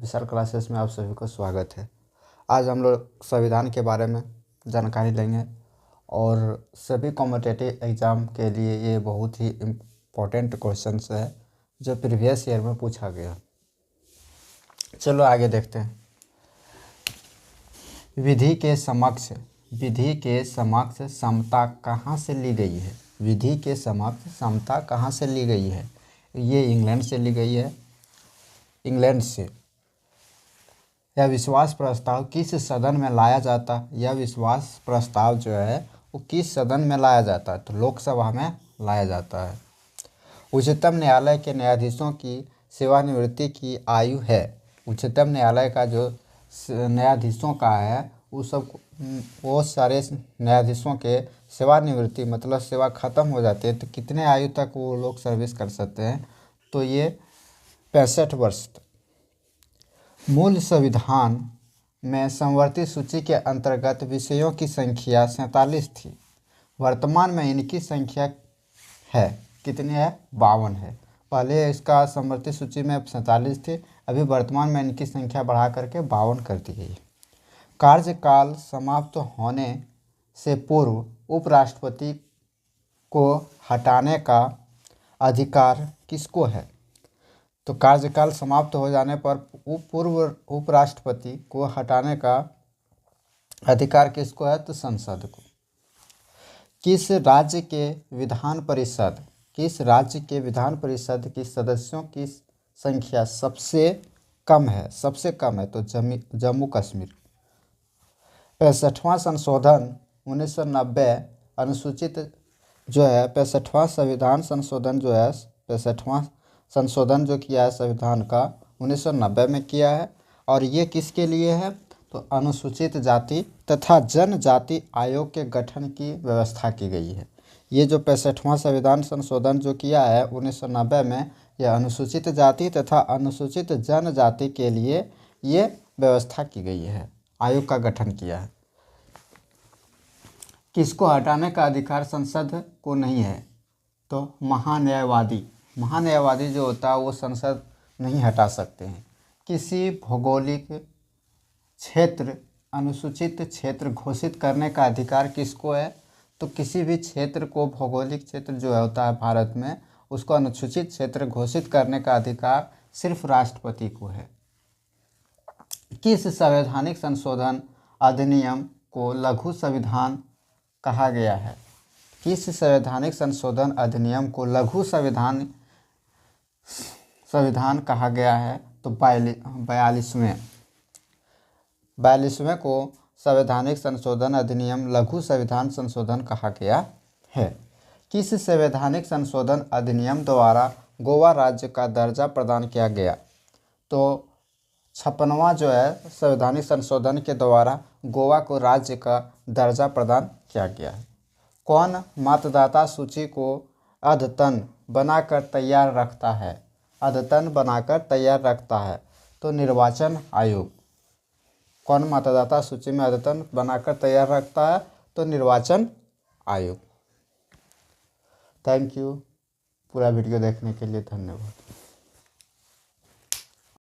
विशाल classes में आप सभी को स्वागत है। आज हम लोग संविधान के बारे में जानकारी लेंगे और सभी कॉम्पिटिटिव एग्ज़ाम के लिए ये बहुत ही इम्पोर्टेंट क्वेश्चंस है जो प्रीवियस ईयर में पूछा गया। चलो आगे देखते हैं। विधि के समक्ष समता कहाँ से ली गई है? विधि के समक्ष समता कहाँ से ली गई है? ये इंग्लैंड से ली गई है। इंग्लैंड से। यह विश्वास प्रस्ताव किस सदन में लाया जाता? यह विश्वास प्रस्ताव जो है वो किस सदन में लाया जाता है? तो लोकसभा में लाया जाता है। उच्चतम न्यायालय के न्यायाधीशों की सेवानिवृत्ति की आयु है। उच्चतम न्यायालय का जो न्यायाधीशों का है वो सारे न्यायाधीशों के सेवानिवृत्ति मतलब सेवा खत्म हो जाती है तो कितने आयु तक वो लोग सर्विस कर सकते हैं? तो ये 65 वर्ष तक। मूल संविधान में समवर्ती सूची के अंतर्गत विषयों की संख्या 47 थी। वर्तमान में इनकी संख्या है कितनी है? 52 है। पहले इसका समवर्ती सूची में 47 थी, अभी वर्तमान में इनकी संख्या बढ़ा करके 52 कर दी गई। कार्यकाल समाप्त होने से पूर्व उपराष्ट्रपति को हटाने का अधिकार किसको है? तो कार्यकाल समाप्त हो जाने पर पूर्व उपराष्ट्रपति को हटाने का अधिकार किसको है? तो संसद को। किस राज्य के विधान परिषद की सदस्यों की संख्या सबसे कम है? तो जम्मू कश्मीर। 65वां संशोधन 1990 अनुसूचित जो है 65वां संविधान संशोधन जो है 65वां संशोधन जो किया है संविधान का 1990 में किया है और ये किसके लिए है? तो अनुसूचित जाति तथा जनजाति आयोग के गठन की व्यवस्था की गई है। ये जो 65वां संविधान संशोधन जो किया है 1990 में, यह अनुसूचित जाति तथा अनुसूचित जनजाति के लिए ये व्यवस्था की गई है, आयोग का गठन किया है। किसको हटाने का अधिकार संसद को नहीं है? तो महान्यायवादी जो होता है वो संसद नहीं हटा सकते हैं। किसी भौगोलिक क्षेत्र अनुसूचित क्षेत्र घोषित करने का अधिकार किसको है? तो किसी भी क्षेत्र को भौगोलिक क्षेत्र जो होता है भारत में उसको अनुसूचित क्षेत्र घोषित करने का अधिकार सिर्फ राष्ट्रपति को है। किस संवैधानिक संशोधन अधिनियम को लघु संविधान कहा गया है? किस संवैधानिक संशोधन अधिनियम को लघु संविधान कहा गया है? तो 42वें को संवैधानिक संशोधन अधिनियम लघु संविधान संशोधन कहा गया है। किस संवैधानिक संशोधन अधिनियम द्वारा गोवा राज्य का दर्जा प्रदान किया गया? तो 56वां जो है संवैधानिक संशोधन के द्वारा गोवा को राज्य का दर्जा प्रदान किया गया है। कौन मतदाता सूची को अद्यतन बनाकर तैयार रखता है? तो निर्वाचन आयोग। कौन मतदाता सूची में अद्यतन बनाकर तैयार रखता है? तो निर्वाचन आयोग। Thank you. पूरा वीडियो देखने के लिए धन्यवाद।